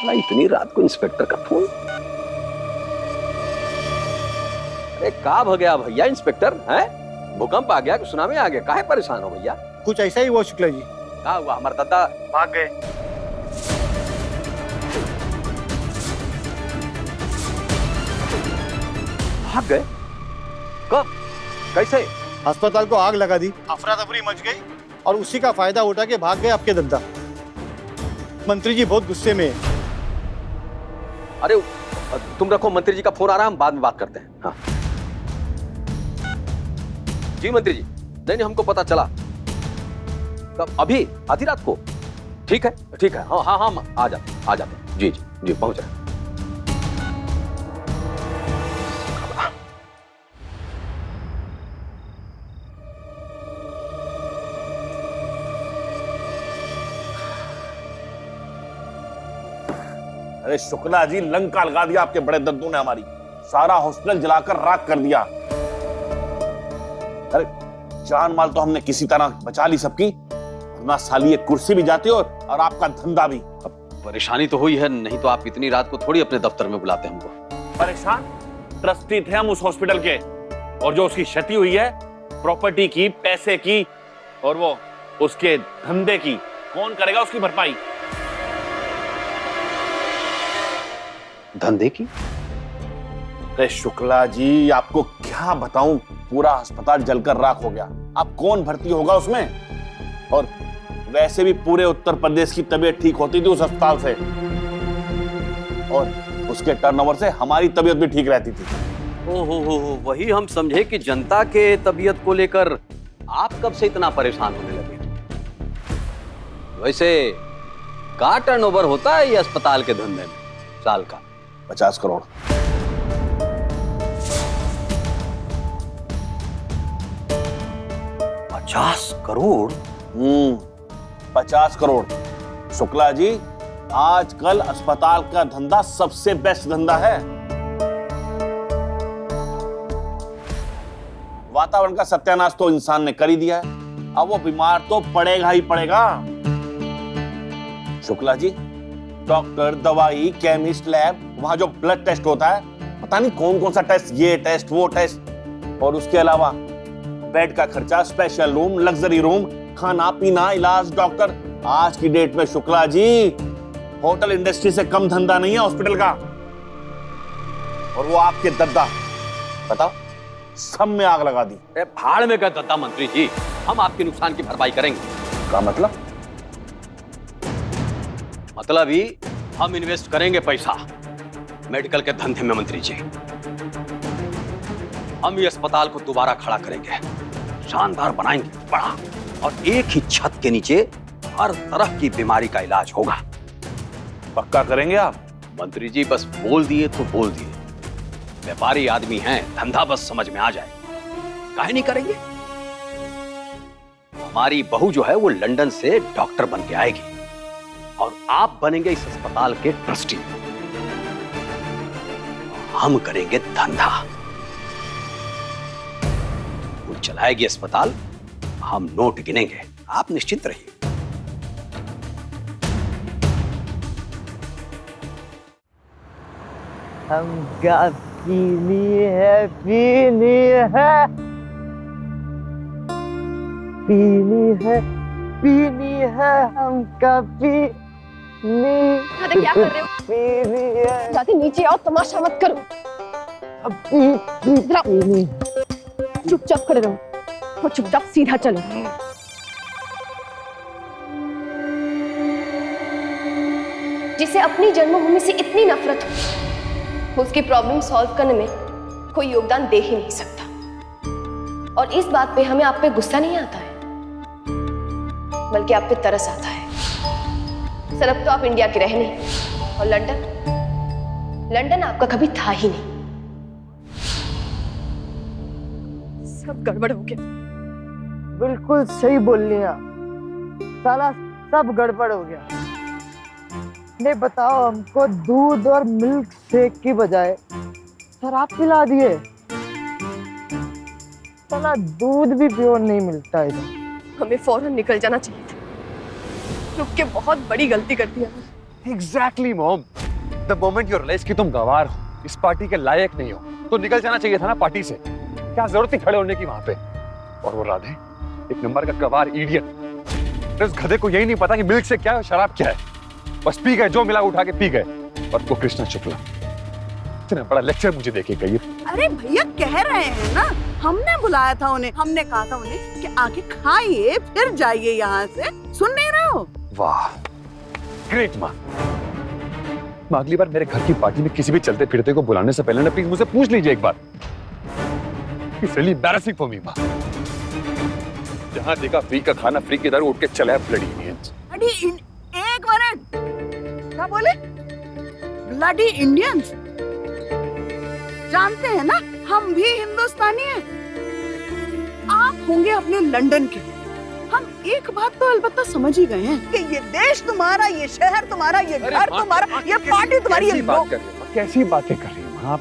साला इतनी रात को इंस्पेक्टर का फोन। अरे का भ गया भैया इंस्पेक्टर, हैं? भूकंप आ गया कि सुनामी आ गया? काहे परेशान हो भैया? कुछ ऐसा ही हुआ शुक्ला जी। क्या हुआ? हमारे दादा भाग गए। भाग गए? कब? कैसे? अस्पताल को आग लगा दी, अफरा तफरी मच गई और उसी का फायदा उठा के भाग गए आपके दद्दा। मंत्री जी बहुत गुस्से में है। अरे तुम रखो, मंत्री जी का फोन आ रहा है, हम बाद में बात करते हैं। हाँ जी मंत्री जी। नहीं हमको पता चला। कब? अभी आधी रात को? ठीक है ठीक है, हाँ हाँ हाँ आ जाते जी जी जी पहुंच रहे। अरे शुक्ला जी, लंका लगा दिया आपके बड़े दद्दू ने हमारी। सारा हॉस्पिटल जलाकर राख कर दिया। अरे जान माल तो हमने किसी तरह बचा ली सबकी, वरना साली एक कुर्सी भी जाती और आपका धंधा भी। अब परेशानी तो हुई है, नहीं तो आप इतनी रात को थोड़ी अपने दफ्तर में बुलाते हमको। परेशान? ट्रस्टी थे हम उस हॉस्पिटल के, और जो उसकी क्षति हुई है प्रॉपर्टी की, पैसे की और वो उसके धंधे की, कौन करेगा उसकी भरपाई? धंधे की? अरे शुक्ला जी, आपको क्या बताऊं, पूरा अस्पताल जलकर राख हो गया। अब कौन भर्ती होगा उसमें? और वैसे भी पूरे उत्तर प्रदेश की तबीयत ठीक होती थी उस अस्पताल से, और उसके टर्नओवर से हमारी तबीयत भी ठीक रहती थी। ओहो, वही हम समझे कि जनता के तबीयत को लेकर आप कब से इतना परेशान होने लगे। वैसे का टर्नओवर होता है ये अस्पताल के धंधे में साल का? 50 करोड़। 50 करोड़? 50 करोड़। शुक्ला जी, आजकल अस्पताल का धंधा सबसे बेस्ट धंधा है। वातावरण का सत्यानाश तो इंसान ने कर ही दिया है, अब वो बीमार तो पड़ेगा ही पड़ेगा। शुक्ला जी, डॉक्टर, दवाई, केमिस्ट, लैब, वहां जो ब्लड टेस्ट होता है, पता नहीं कौन कौन सा टेस्ट, ये टेस्ट वो टेस्ट, और उसके अलावा बेड का खर्चा, स्पेशल रूम, लग्जरी रूम, खाना पीना, इलाज, डॉक्टर। आज की डेट में शुक्ला जी, होटल इंडस्ट्री से कम धंधा नहीं है हॉस्पिटल का। और वो आपके दद्दा, बताओ, सब में आग लगा दी। अरे भाड़ में गए दद्दा मंत्री जी, हम आपके नुकसान की भरपाई करेंगे। क्या मतलब? मतलब ही हम इन्वेस्ट करेंगे पैसा मेडिकल के धंधे में मंत्री जी। हम ये अस्पताल को दोबारा खड़ा करेंगे, शानदार बनाएंगे, बड़ा, और एक ही छत के नीचे हर तरह की बीमारी का इलाज होगा। पक्का करेंगे आप? मंत्री जी बस बोल दिए तो बोल दिए। व्यापारी आदमी हैं, धंधा बस समझ में आ जाए, काहे नहीं करेंगे। हमारी बहू जो है वो लंदन से डॉक्टर बन के आएगी और आप बनेंगे इस अस्पताल के ट्रस्टी। हम करेंगे धंधा, वो चलाएगी अस्पताल, हम नोट गिनेंगे, आप निश्चिंत रहिए। हमका पीनी है, पीनी है, पीनी है, पीनी है, हमका पीनी। अरे क्या कर रहे हो? पीनी है। जाके नीचे आओ, तमाशा मत करो। अब पीनी। चुपचाप खड़े रहो और चुपचाप सीधा चलो। जिसे अपनी जन्मभूमि से इतनी नफरत हो, उसकी प्रॉब्लम सॉल्व करने में कोई योगदान दे ही नहीं सकता। और इस बात पे हमें आप पे गुस्सा नहीं आता है, बल्कि आप पे तरस आता है। सर अब तो आप इंडिया के रहे नहीं, और लंदन आपका कभी था ही नहीं। सब गड़बड़ हो गया। बिल्कुल सही बोल रही हैं, साला सब गड़बड़ हो गया। ने बताओ, हमको दूध और मिल्क शेक की बजाय शराब पिला दिए। साला दूध भी प्योर नहीं मिलता इधर। हमें फौरन निकल जाना चाहिए था, रुक के बहुत बड़ी गलती कर दी हमने। Exactly mom, the moment you realise कि तुम गंवार हो, इस पार्टी के लायक नहीं हो, तो निकल जाना चाहिए था ना पार्टी से। क्या जरूरत थी खड़े होने की वहां पे? और वो राधे, एक नंबर का गंवार इडियट। उस गधे को यही नहीं पता कि मिल्क से क्या है और शराब क्या है, बस पी गए, जो मिला उठा के पी गए। और वो कृष्णा शुक्ला इतना बड़ा लेक्चर मुझे देके गई। अरे भैया कह रहे हैं ना, हमने बुलाया था उन्हें, हमने कहा था उन्हें कि आके खाइए फिर जाइए यहाँ से, सुन नहीं रहे हो? वाह ग्रेट माँ। अगली बार मेरे घर की पार्टी में किसी भी चलते फिरते को बुलाने से पहले ना प्लीज मुझसे पूछ लीजिए एक बार। It's really embarrassing for me, माँ। जहाँ देखा फ्री का खाना फ्री की तरह उठ के चले ब्लडी इंडियंस। एक मिनट, क्या बोले? Bloody Indians? जानते हैं ना, हम भी हिंदुस्तानी हैं। आप होंगे अपने लंदन के, हम एक बात तो अलबत्ता समझ ही गए हैं कि ये देश तुम्हारा, ये शहर तुम्हारा, ये घर तुम्हारा, ये पार्टी तुम्हारी। ये लोग कैसी बातें कर रही हैं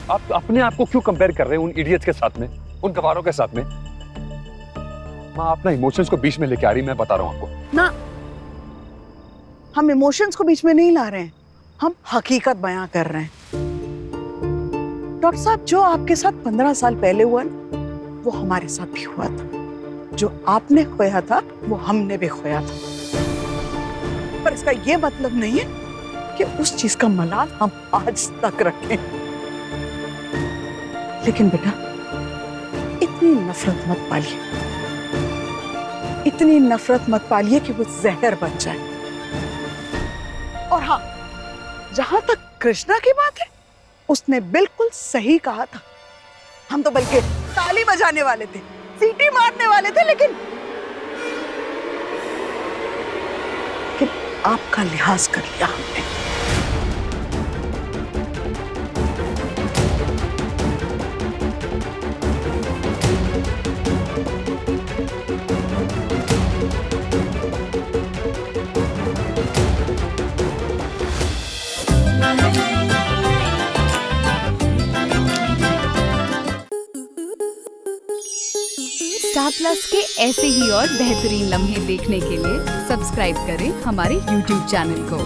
आप अपने आप को क्यों कंपेयर कर रहे हैं उन इडियट्स के साथ में, उन गवारों के साथ में? माँ अपना इमोशंस को बीच में लेके आ रही, मैं बता रहा हूँ आपको ना। हम इमोशंस को बीच में नहीं ला रहे हैं, हम हकीकत बयां कर रहे हैं। डॉक्टर साहब, जो आपके साथ 15 साल पहले हुआ ना, वो हमारे साथ भी हुआ था। जो आपने खोया था वो हमने भी खोया था, पर इसका ये मतलब नहीं है कि उस चीज का मलाल हम आज तक रखें। लेकिन बेटा, इतनी नफरत मत पालिए, इतनी नफरत मत पालिए कि वो जहर बन जाए। और हाँ, जहां तक कृष्णा की बात है, उसने बिल्कुल सही कहा था। हम तो बल्कि ताली बजाने वाले थे, सीटी मारने वाले थे, लेकिन आपका लिहाज कर लिया हमने। स्टार प्लस के ऐसे ही और बेहतरीन लम्हे देखने के लिए सब्सक्राइब करें हमारे YouTube चैनल को।